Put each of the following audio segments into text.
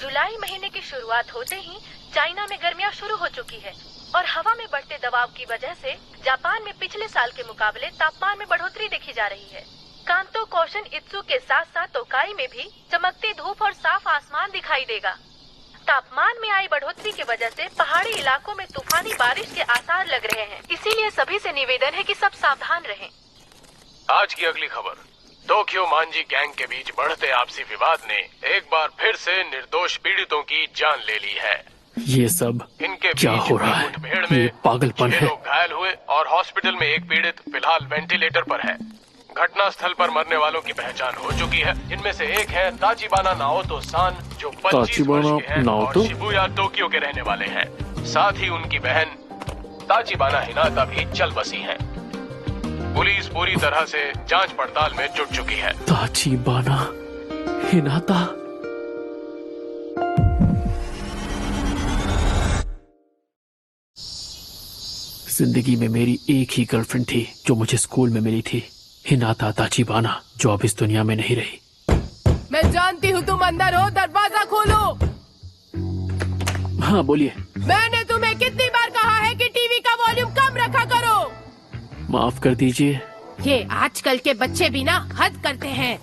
जुलाई महीने की शुरुआत होते ही चाइना में गर्मियां शुरू हो चुकी है और हवा में बढ़ते दबाव की वजह से जापान में पिछले साल के मुकाबले तापमान में बढ़ोतरी देखी जा रही है। कांतो, कोशन, इत्सु के साथ साथ तोकाई में भी चमकती धूप और साफ आसमान दिखाई देगा। तापमान में आई बढ़ोतरी की वजह से पहाड़ी इलाकों में तूफानी बारिश के आसार लग रहे हैं, इसीलिए सभी से निवेदन है कि सब सावधान रहें। आज की अगली खबर, टोक्यो मांझी गैंग के बीच बढ़ते आपसी विवाद ने एक बार फिर से निर्दोष पीड़ितों की जान ले ली है। ये सब इनके क्या हो रहा है? मुठभेड़ में ये पागलपन है। लोग घायल हुए और हॉस्पिटल में एक पीड़ित फिलहाल वेंटिलेटर पर है। घटना स्थल पर मरने वालों की पहचान हो चुकी है। इनमें से एक है ताचिबाना नाओतो सान, जो 25 वर्ष के हैं और शिबुया टोक्यो के रहने वाले हैं। साथ ही उनकी बहन ताचिबाना हिनाता भी चल बसी है। पुलिस पूरी तरह से जांच पड़ताल में जुट चुकी है। ताचिबाना हिनाता, जिंदगी में मेरी एक ही गर्लफ्रेंड थी जो मुझे स्कूल में मिली थी, हिनाता ताचिबाना, जो अब इस दुनिया में नहीं रही। मैं जानती हूँ तुम अंदर हो, दरवाजा खोलो। हाँ बोलिए। मैंने तुम्हें कितनी बार कहा है कि टीवी का वॉल्यूम कम रखा करो। माफ कर दीजिए। ये आजकल के बच्चे भी ना हद करते हैं।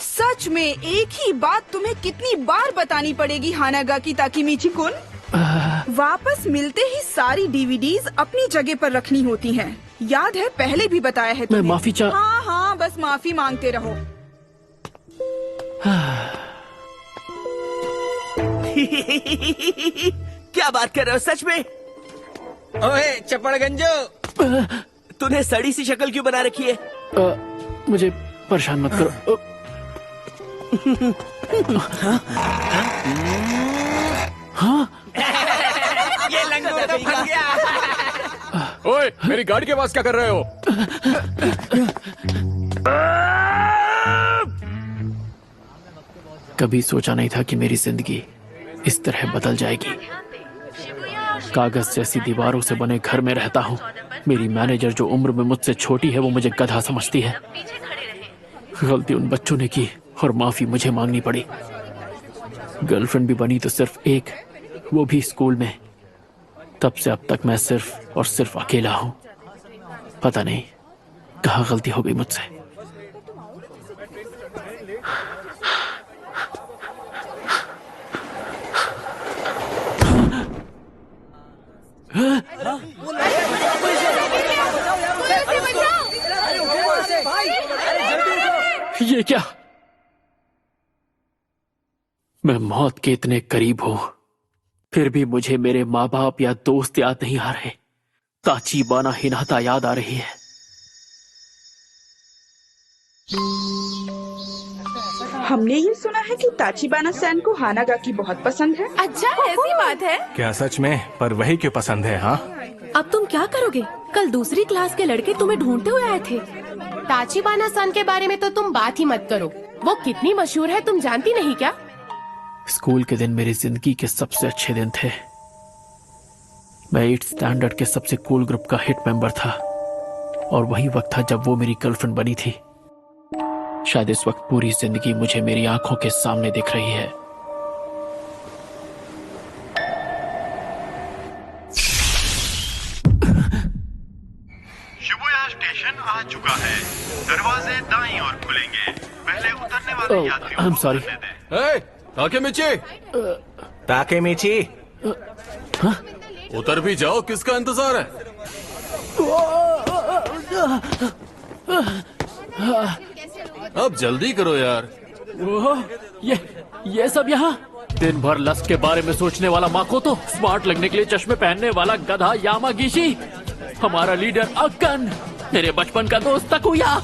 सच में एक ही बात तुम्हें कितनी बार बतानी पड़ेगी हानागाकी ताकेमिची-कुन? वापस मिलते ही सारी डीवीडीज अपनी जगह पर रखनी होती हैं। याद है, पहले भी बताया है तुम्हें। मैं माफी हाँ हाँ, बस माफी मांगते रहो। क्या बात कर रहे हो सच में? ओए चपड़गंजो, तूने सड़ी सी शक्ल क्यों बना रखी है? मुझे परेशान मत करो। हाँ? ये लंगूर तो फंस गया। ओए, मेरी गाड़ी के पास क्या कर रहे हो? कभी सोचा नहीं था कि मेरी जिंदगी इस तरह बदल जाएगी। कागज जैसी दीवारों से बने घर में रहता हूँ। मेरी मैनेजर, जो उम्र में मुझसे छोटी है, वो मुझे गधा समझती है। गलती उन बच्चों ने की और माफी मुझे मांगनी पड़ी। गर्लफ्रेंड भी बनी तो सिर्फ एक, वो भी स्कूल में। तब से अब तक मैं सिर्फ और सिर्फ अकेला हूँ। पता नहीं कहाँ गलती हो गई मुझसे। ये क्या? मैं मौत के इतने करीब हूं, फिर भी मुझे मेरे माँ बाप या दोस्त याद नहीं आ रहे। ताचिबाना हिनाता याद आ रही है। हमने ये सुना है कि ताचिबाना सैन को हानागाकी बहुत पसंद है। अच्छा, ऐसी बात है? क्या सच में? पर वही क्यों पसंद है? हाँ, अब तुम क्या करोगे? कल दूसरी क्लास के लड़के तुम्हें ढूंढते हुए आए थे। ताचिबाना सन के बारे में तो तुम बात ही मत करो। वो कितनी मशहूर है, तुम जानती नहीं क्या? स्कूल के दिन मेरी जिंदगी के सबसे अच्छे दिन थे। मैं 8th स्टैंडर्ड के सबसे कूल ग्रुप का हिट मेंबर था और वही वक्त था जब वो मेरी गर्लफ्रेंड बनी थी। शायद इस वक्त पूरी जिंदगी मुझे मेरी आंखों के सामने दिख रही है। शिबुया स्टेशन आ चुका है। दरवाजे दाईं ओर खुलेंगे। पहले उतरने वाले यात्रियों I'm को sorry. उतरने दें। ताकेमिची, हाँ? उतर भी जाओ, किसका इंतजार है? अब जल्दी करो यार। ये सब यहाँ? दिन भर लस्ट के बारे में सोचने वाला माकोतो, स्मार्ट लगने के लिए चश्मे पहनने वाला गधा यामागिशी, हमारा लीडर अक्कन, मेरे बचपन का दोस्त तकुया।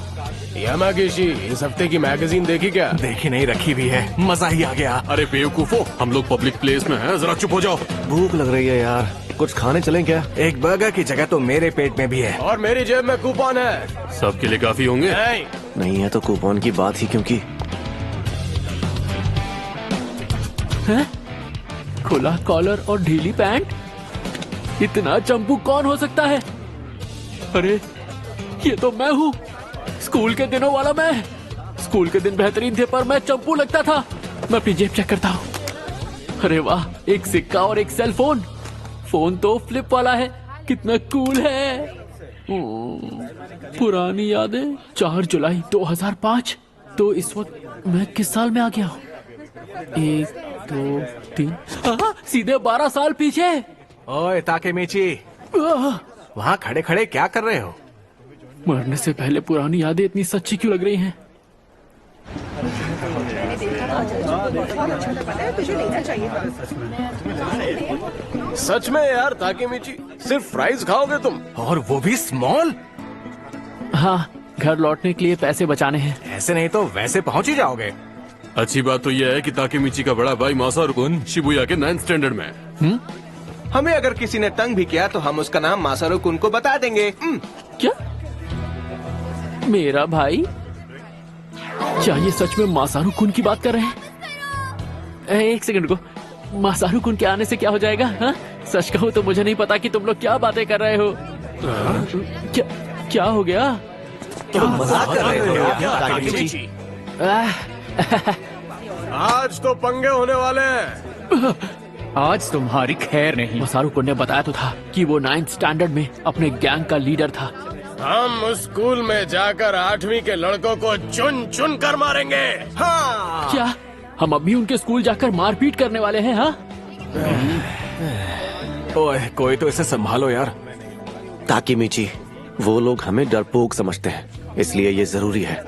यामागिशी, इस हफ्ते की मैगजीन देखी क्या? देखी नहीं, रखी भी है। मजा ही आ गया। अरे बेवकूफो, हम लोग पब्लिक प्लेस में हैं, जरा चुप हो जाओ। भूख लग रही है यार, कुछ खाने चलें क्या? एक बर्गर की जगह तो मेरे पेट में भी है। और मेरी जेब में कूपन है। सबके लिए काफी होंगे? नहीं है तो कूपन की बात ही क्योंकि है? खुला कॉलर और ढीली पैंट? इतना चंपू कौन हो सकता है? अरे ये तो मैं हूँ, स्कूल के दिनों वाला मैं। स्कूल के दिन बेहतरीन थे पर मैं चंपू लगता था। मैं अपनी जेब चेक करता हूँ। अरे वाह, एक सिक्का और एक सेल फोन। फोन तो फ्लिप वाला है, कितना कूल है। पुरानी यादें। 4 जुलाई 2005। तो इस वक्त मैं किस साल में आ गया हूँ? 1 2 3 सीधे 12 साल पीछे। ओए ताकेमीची, वहाँ खड़े खड़े क्या कर रहे हो? मरने से पहले पुरानी यादें इतनी सच्ची क्यों लग रही हैं? सच में यार ताकेमीची, सिर्फ फ्राइज खाओगे तुम? और वो भी स्मॉल? हाँ, घर लौटने के लिए पैसे बचाने हैं। ऐसे नहीं तो वैसे पहुंच ही जाओगे। अच्छी बात तो यह है कि ताकेमीची का बड़ा भाई मासारू कुन शिबुया के 9th स्टैंडर्ड में है। हमें अगर किसी ने तंग भी किया तो हम उसका नाम मासारू कुन को बता देंगे। क्या? मेरा भाई? क्या ये सच में मासारू कुन की बात कर रहे हैं? एक सेकंड को, मासारू कुन के आने से क्या हो जाएगा? हा? सच कहूँ तो मुझे नहीं पता कि तुम लोग क्या बातें कर रहे हो। क्या हो गया? क्या मजाक कर रहे हो? आज तो पंगे होने वाले हैं। आज तुम्हारी खैर नहीं। मासारू कुन ने बताया तो था कि वो 9th स्टैंडर्ड में अपने गैंग का लीडर था। हम उस स्कूल में जाकर 8वीं के लड़कों को चुन चुन कर मारेंगे। हाँ। क्या हम अब भी उनके स्कूल जाकर मारपीट करने वाले हैं? हाँ? ओए, कोई तो इसे संभालो यार। ताकेमीची, वो लोग हमें डरपोक समझते हैं, इसलिए ये जरूरी है।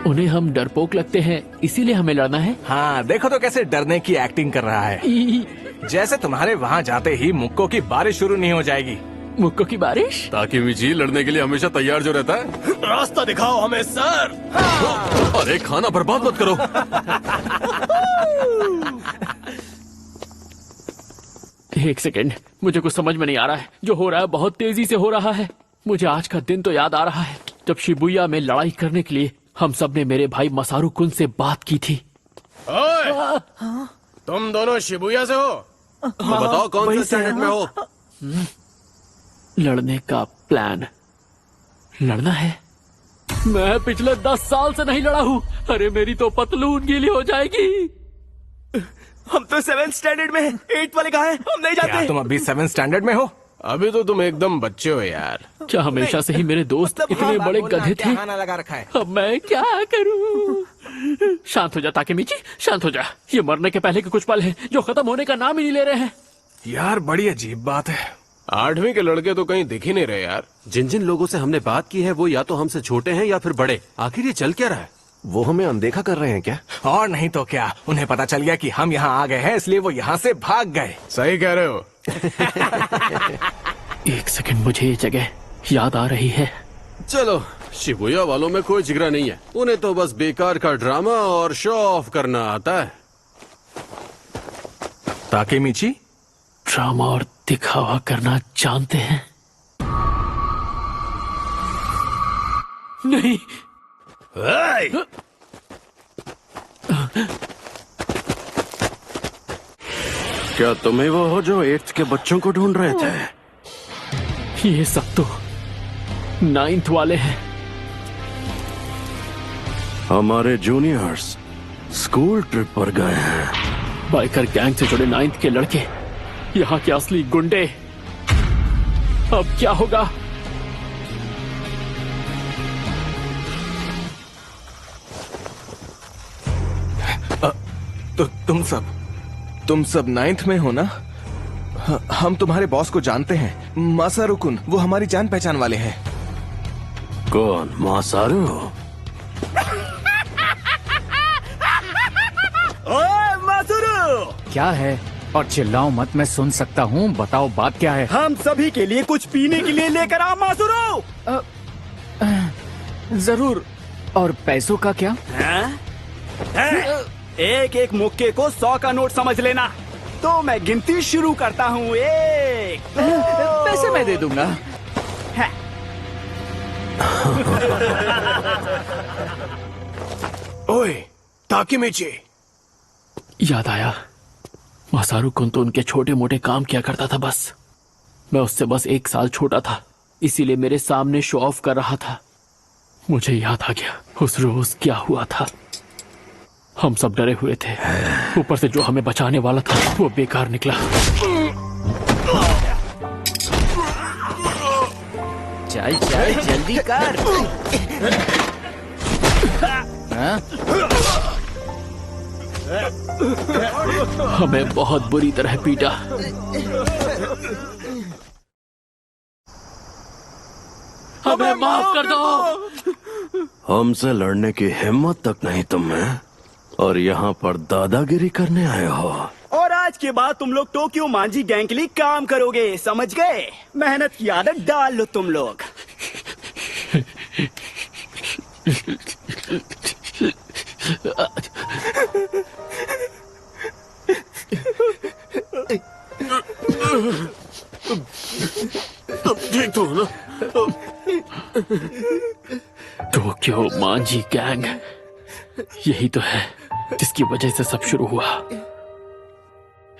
उन्हें हम डरपोक लगते हैं, इसीलिए हमें लड़ना है। हाँ, देखो तो कैसे डरने की एक्टिंग कर रहा है। जैसे तुम्हारे वहाँ जाते ही मुक्कों की बारिश शुरू नहीं हो जाएगी। मुक्कों की बारिश? ताकेमीची लड़ने के लिए हमेशा तैयार जो रहता है। रास्ता दिखाओ हमें सर। अरे खाना बर्बाद मत करो। एक सेकंड, मुझे कुछ समझ में नहीं आ रहा है। जो हो रहा है बहुत तेजी से हो रहा है। मुझे आज का दिन तो याद आ रहा है जब शिबुया में लड़ाई करने के लिए हम सब ने मेरे भाई मासारू कुन से बात की थी। ओए, तुम दोनों शिबुया से हो? तो बताओ कौन से स्टैंडर्ड में हो? लड़ने का प्लान। लड़ना है? मैं पिछले 10 साल से नहीं लड़ा हूँ। अरे मेरी तो पतलून गीली हो जाएगी। हम तो 7th स्टैंडर्ड में हैं। 8 वाले कहाँ हैं? हम नहीं जाते। क्या तुम अभी 7th स्टैंडर्ड में हो? अभी तो तुम एकदम बच्चे हो यार। क्या हमेशा से ही मेरे दोस्त इतने बड़े गधे थे? लगा रखा है। अब मैं क्या करूं? शांत हो जा ताकेमीची, शांत हो जा। ये मरने के पहले के कुछ पल हैं जो खत्म होने का नाम ही नहीं ले रहे हैं। यार बड़ी अजीब बात है। 8वीं के लड़के तो कहीं दिख ही नहीं रहे यार। जिन जिन लोगों से हमने बात की है वो या तो हमसे छोटे हैं या फिर बड़े। आखिर ये चल क्या रहा है? वो हमें अनदेखा कर रहे हैं क्या? और नहीं तो क्या, उन्हें पता चल गया कि हम यहाँ आ गए हैं, इसलिए वो यहाँ से भाग गए। सही कह रहे हो। एक सेकंड, मुझे ये जगह याद आ रही है। चलो, शिबुया वालों में कोई जिगरा नहीं है। उन्हें तो बस बेकार का ड्रामा और शो ऑफ करना आता है। ताकेमीची, ड्रामा और दिखावा करना जानते हैं? नहीं। क्या तुम्हें वो हो जो 8th के बच्चों को ढूंढ रहे थे? ये सब तो 9th वाले हैं। हमारे जूनियर्स स्कूल ट्रिप पर गए हैं। बाइकर गैंग से जुड़े 9th के लड़के, यहाँ के असली गुंडे। अब क्या होगा? तो तुम सब 9th में हो ना? हम तुम्हारे बॉस को जानते हैं, मासारू कुन। वो हमारी जान पहचान वाले हैं। कौन? मासारू? ओए मासारू! क्या है? और चिल्लाओ मत, मैं सुन सकता हूँ। बताओ बात क्या है? हम सभी के लिए कुछ पीने के लिए लेकर आओ मासारू। जरूर। और पैसों का क्या? एक एक मुक्के को 100 का नोट समझ लेना। तो मैं गिनती शुरू करता हूँ। 1 पैसे मैं दे दूंगा। ओए ताकेमीची, याद आया, मासारू कुन तो उनके छोटे मोटे काम किया करता था बस। मैं उससे बस 1 साल छोटा था, इसीलिए मेरे सामने शो ऑफ कर रहा था। मुझे याद आ गया उस रोज क्या हुआ था। हम सब डरे हुए थे। ऊपर से जो हमें बचाने वाला था वो बेकार निकला। चल चल जल्दी कर। हमें बहुत बुरी तरह पीटा। हमें माफ कर दो। हमसे लड़ने की हिम्मत तक नहीं तुम में, और यहाँ पर दादागिरी करने आए हो। और आज के बाद तुम लोग टोक्यो मांझी गैंग के लिए काम करोगे, समझ गए? मेहनत की आदत डाल लो तुम लोग। ठीक तो हो ना? टोक्यो मांझी गैंग, यही तो है जिसकी वजह से सब शुरू हुआ।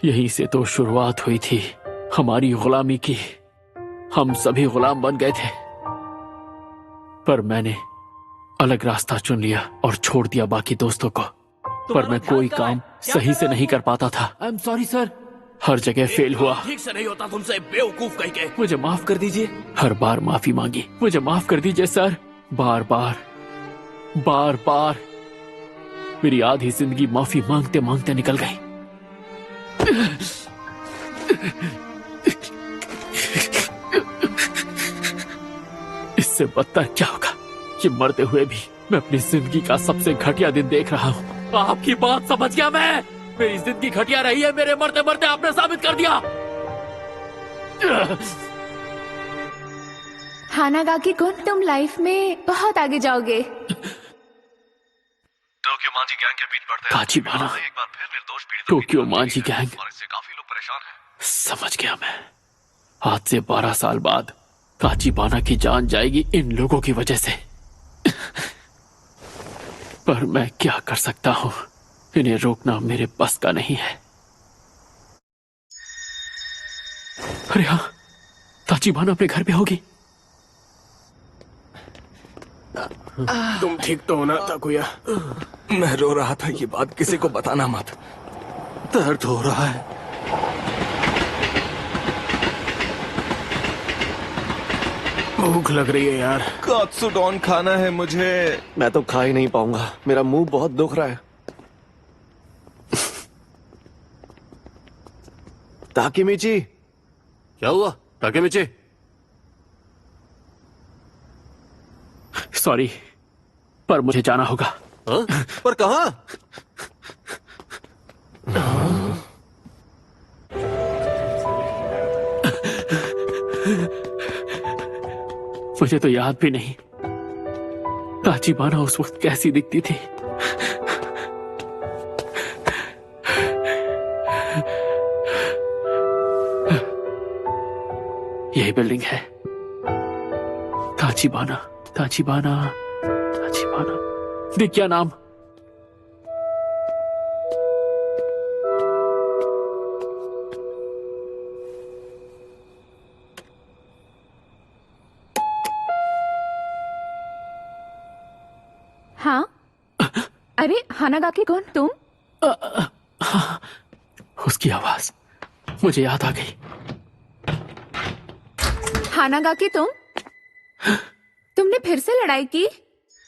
यहीं से तो शुरुआत हुई थी हमारी गुलामी की। हम सभी गुलाम बन गए थे, पर मैंने अलग रास्ता चुन लिया और छोड़ दिया बाकी दोस्तों को। पर मैं कोई काम सही से नहीं कर पाता था। I am sorry sir. हर जगह फेल हुआ। ठीक से नहीं होता तुमसे, बेवकूफ कह के। मुझे माफ कर दीजिए। हर बार माफी मांगी। मुझे माफ कर दीजिए सर। बार बार बार बार मेरी आधी जिंदगी माफी मांगते मांगते निकल गई। इससे बदतर क्या होगा कि मरते हुए भी मैं अपनी जिंदगी का सबसे घटिया दिन देख रहा हूँ। आपकी बात समझ गया मैं। मेरी जिंदगी घटिया रही है, मेरे मरते मरते आपने साबित कर दिया। हानागाकी कुन, तुम लाइफ में बहुत आगे जाओगे। टोक्यो मांझी गैंग के बीच बढ़ते ताचिबाना, एक बार फिर निर्दोष पीड़ितों टोक्यो मांझी गैंग, और इससे काफी लोग परेशान हैं। समझ गया मैं। आज से 12 साल बाद ताचिबाना की जान जाएगी इन लोगों की वजह से। पर मैं क्या कर सकता हूँ, इन्हें रोकना मेरे बस का नहीं है। अरे हाँ, ताचिबाना अपने घर पे होगी। तुम ठीक तो होना ताकुया? मैं रो रहा था, ये बात किसी को बताना मत। दर्द हो रहा है। भूख लग रही है यार। कात्सुडोन खाना है मुझे। मैं तो खा ही नहीं पाऊंगा, मेरा मुंह बहुत दुख रहा है। ताकेमिची। क्या हुआ ताकेमिची? सॉरी, पर मुझे जाना होगा। पर कहाँ? मुझे तो याद भी नहीं ताचिबाना उस वक्त कैसी दिखती थी। यही बिल्डिंग है। ताचिबाना, ताचिबाना, ताचिबाना। देख क्या नाम। हाँ, अरे हानागाकी कौन, तुम? हाँ, उसकी आवाज मुझे याद आ गई। हानागाकी तुमने फिर से लड़ाई की?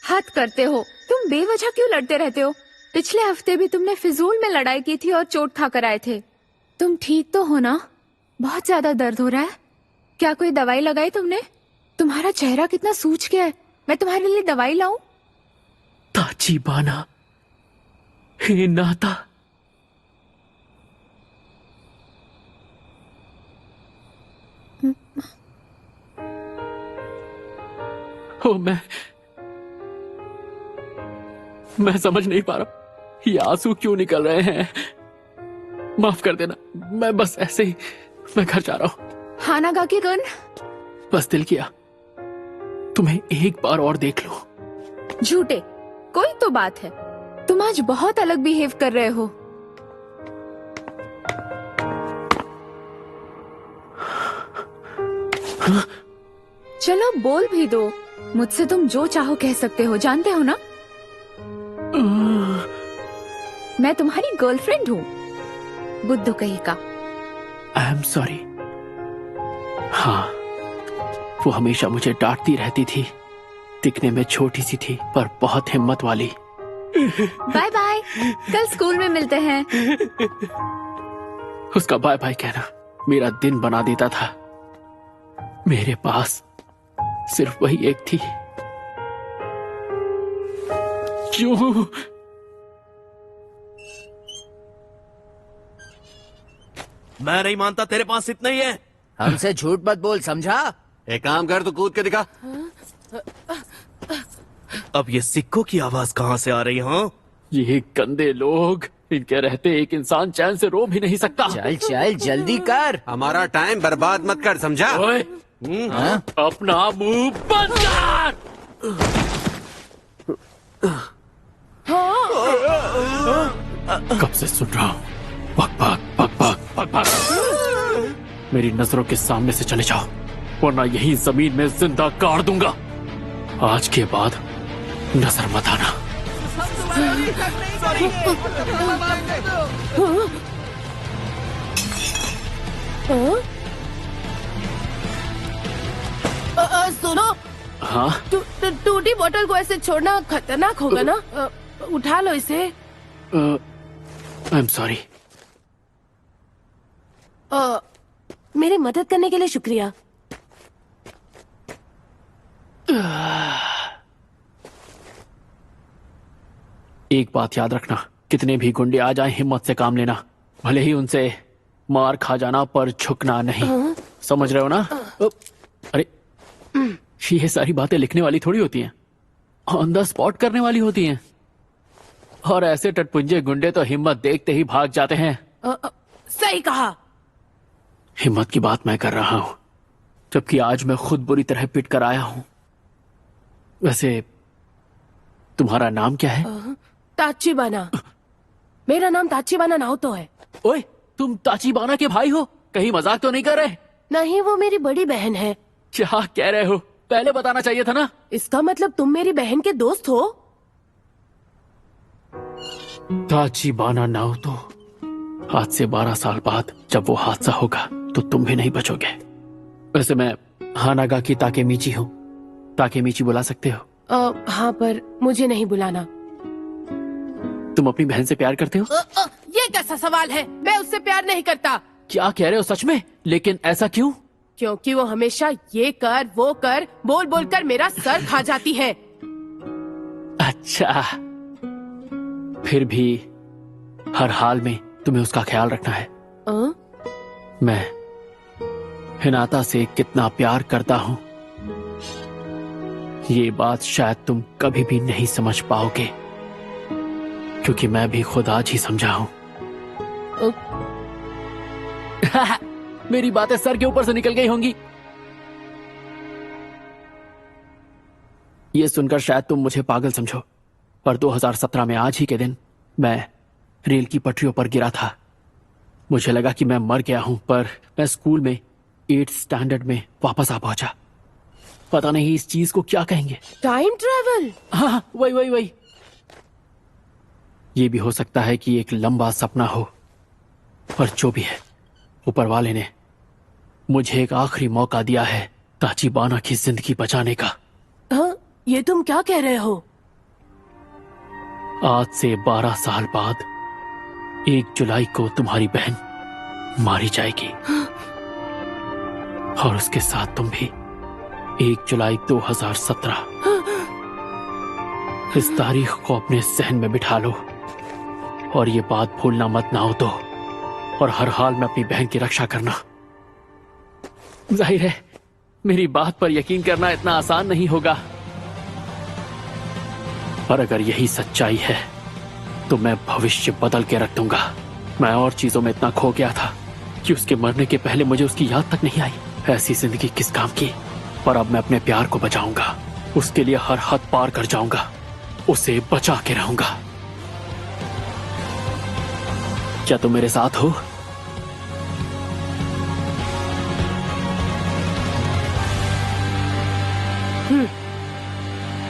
हद करते हो, तुम बेवजह क्यों लड़ते रहते हो? पिछले हफ्ते भी तुमने फिजूल में लड़ाई की थी और चोट खा कर आए थे। तुम ठीक तो हो ना? बहुत ज्यादा दर्द हो रहा है। क्या कोई दवाई लगाई तुमने? तुम्हारा चेहरा कितना सूज गया है। मैं तुम्हारे लिए दवाई लाऊं? ताचिबाना, हे नाता। ओ, मैं समझ नहीं पा रहा ये आंसू क्यों निकल रहे हैं। माफ कर देना, मैं बस ऐसे ही मैं घर जा रहा हूँ। हानागाकी कुन, बस दिल किया तुम्हें एक बार और देख लो। झूठे, कोई तो बात है। तुम आज बहुत अलग बिहेव कर रहे हो। चलो बोल भी दो। मुझसे तुम जो चाहो कह सकते हो, जानते हो ना? मैं तुम्हारी गर्लफ्रेंड हूँ, बुद्धू कहीं का। आई एम सॉरी। हाँ, वो हमेशा मुझे डांटती रहती थी। दिखने में छोटी सी थी पर बहुत हिम्मत वाली। बाय बाय, कल स्कूल में मिलते हैं। उसका बाय बाय कहना मेरा दिन बना देता था। मेरे पास सिर्फ वही एक थी। क्यों? मैं नहीं मानता, तेरे पास इतना ही है। हमसे झूठ मत बोल, समझा? एक काम कर, तू कूद के दिखा। अब ये सिक्कों की आवाज कहाँ से आ रही है? हाँ, ये गंदे लोग, इनके रहते एक इंसान चैन से रो भी नहीं सकता। चल चल जल्दी कर, हमारा टाइम बर्बाद मत कर, समझा? ओए, अपना मुंह बंद कर। कब से सुन रहा हूँ, बक बक बक बक बक बक। मेरी नजरों के सामने से चले जाओ, वरना यही जमीन में जिंदा गाड़ दूंगा। आज के बाद नजर मत आना। सुनो, हाँ, टूटी बोतल को ऐसे छोड़ना खतरनाक होगा ना। उठा लो इसे। आई एम सॉरी। मेरी मदद करने के लिए शुक्रिया। एक बात याद रखना, कितने भी गुंडे आ जाएं, हिम्मत से काम लेना। भले ही उनसे मार खा जाना, पर झुकना नहीं। समझ रहे हो ना? अरे, ये सारी बातें लिखने वाली थोड़ी होती हैं, ऑन द स्पॉट करने वाली होती हैं। और ऐसे टटपुंजे गुंडे तो हिम्मत देखते ही भाग जाते हैं। सही कहा। हिम्मत की बात मैं कर रहा हूं, जबकि आज मैं खुद बुरी तरह पिट कर आया हूं। वैसे तुम्हारा नाम क्या है? ताचिबाना। मेरा नाम ताचिबाना नाओतो है। ओए, तुम ताचिबाना के भाई हो? कहीं मजाक तो नहीं कर रहे? नहीं, वो मेरी बड़ी बहन है। क्या कह रहे हो? पहले बताना चाहिए था ना। इसका मतलब तुम मेरी बहन के दोस्त हो? ताचिबाना नाओतो, आज से 12 साल बाद जब वो हादसा होगा तो तुम भी नहीं बचोगे। वैसे मैं हानागाकी ताकेमीची हूँ। ताकेमीची बुला सकते हो? हाँ, पर मुझे नहीं बुलाना। तुम अपनी बहन से प्यार करते हो? ये कैसा सवाल है? मैं उससे प्यार नहीं करता। क्या कह रहे हो सच में? लेकिन ऐसा क्यों? क्योंकि वो हमेशा ये कर वो कर बोल बोल कर मेरा सर खा जाती है। अच्छा, फिर भी हर हाल में तुम्हें उसका ख्याल रखना है। मैं हिनाता से कितना प्यार करता हूँ, ये बात शायद तुम कभी भी नहीं समझ पाओगे, क्योंकि मैं भी खुद आज ही समझा हूँ। मेरी बातें सर के ऊपर से निकल गई होंगी। ये सुनकर शायद तुम मुझे पागल समझो, पर 2017 में आज ही के दिन मैं रेल की पटरियों पर गिरा था। मुझे लगा कि मैं मर गया हूं, पर मैं स्कूल में 8th स्टैंडर्ड में वापस आ पहुंचा। पता नहीं इस चीज को क्या कहेंगे। Time travel? हाँ, वही। ये भी हो सकता है कि एक लंबा सपना हो, पर जो भी है, ऊपर वाले ने मुझे एक आखिरी मौका दिया है ताचिबाना की जिंदगी बचाने का। हाँ, ये तुम क्या कह रहे हो? आज से 12 साल बाद 1 जुलाई को तुम्हारी बहन मारी जाएगी, और उसके साथ तुम भी। 1 जुलाई 2017। इस तारीख को अपने सहन में बिठा लो, और ये बात भूलना मत ना हो तो, और हर हाल में अपनी बहन की रक्षा करना। जाहिर है मेरी बात पर यकीन करना इतना आसान नहीं होगा, पर अगर यही सच्चाई है तो मैं भविष्य बदल के रख दूंगा। मैं और चीजों में इतना खो गया था कि उसके मरने के पहले मुझे उसकी याद तक नहीं आई। ऐसी जिंदगी किस काम की? पर अब मैं अपने प्यार को बचाऊंगा, उसके लिए हर हद पार कर जाऊंगा, उसे बचा के रहूंगा। क्या तुम मेरे साथ हो?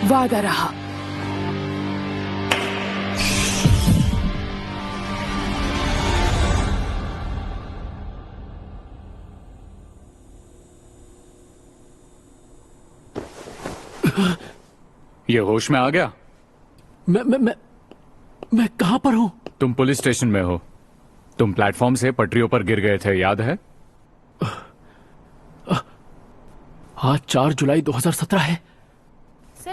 वादा रहा। ये होश में आ गया? मैं कहां पर हूं? तुम पुलिस स्टेशन में हो। तुम प्लेटफॉर्म से पटरियों पर गिर गए थे, याद है? आज 4 जुलाई 2017 है।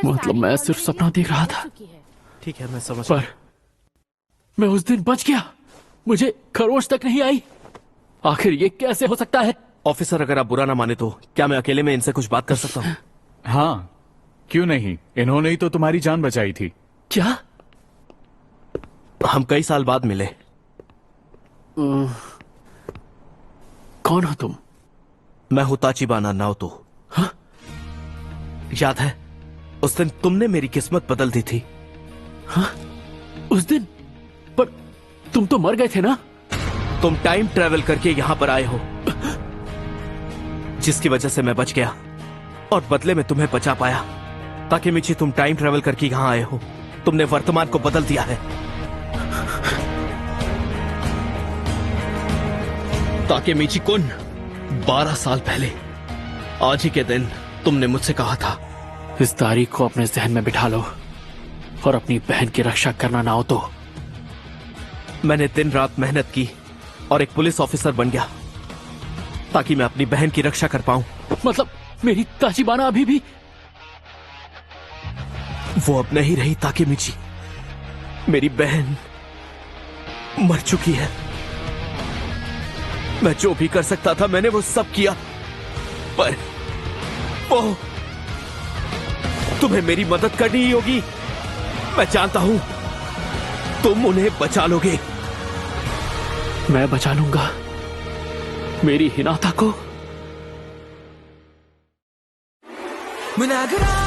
मतलब मैं सिर्फ सपना देख रहा था। ठीक है, मैं समझ पर मैं उस दिन बच गया। मुझे खरोच तक नहीं आई। आखिर ये कैसे हो सकता है? ऑफिसर, अगर आप बुरा ना माने तो क्या मैं अकेले में इनसे कुछ बात कर सकता हूँ? हाँ, क्यों नहीं? इन्होंने ही तो तुम्हारी जान बचाई थी। क्या? हम कई साल बाद मिले। कौन हो तुम? मैं हूं ताचिबाना नाओतो। हाँ? याद है उस दिन तुमने मेरी किस्मत बदल दी थी? हाँ? उस दिन? पर तुम तो मर गए थे ना? तुम टाइम ट्रेवल करके यहां पर आए हो, जिसकी वजह से मैं बच गया और बदले में तुम्हें बचा पाया। ताकेमिची, तुम टाइम ट्रेवल करके यहां आए हो। तुमने वर्तमान को बदल दिया है। ताकेमिची कुन, 12 साल पहले आज ही के दिन तुमने मुझसे कहा था, इस तारीख को अपने जहन में बिठा लो और अपनी बहन की रक्षा करना ना हो तो। मैंने दिन रात मेहनत की और एक पुलिस ऑफिसर बन गया ताकि मैं अपनी बहन की रक्षा कर पाऊं। मतलब मेरी ताचिबाना अभी भी? वो अब नहीं रही ताकेमिची। मेरी बहन मर चुकी है। मैं जो भी कर सकता था मैंने वो सब किया, पर वो तुम्हें मेरी मदद करनी ही होगी। मैं जानता हूं तुम उन्हें बचा लोगे। मैं बचा लूंगा मेरी हिनाता को। मुनागरा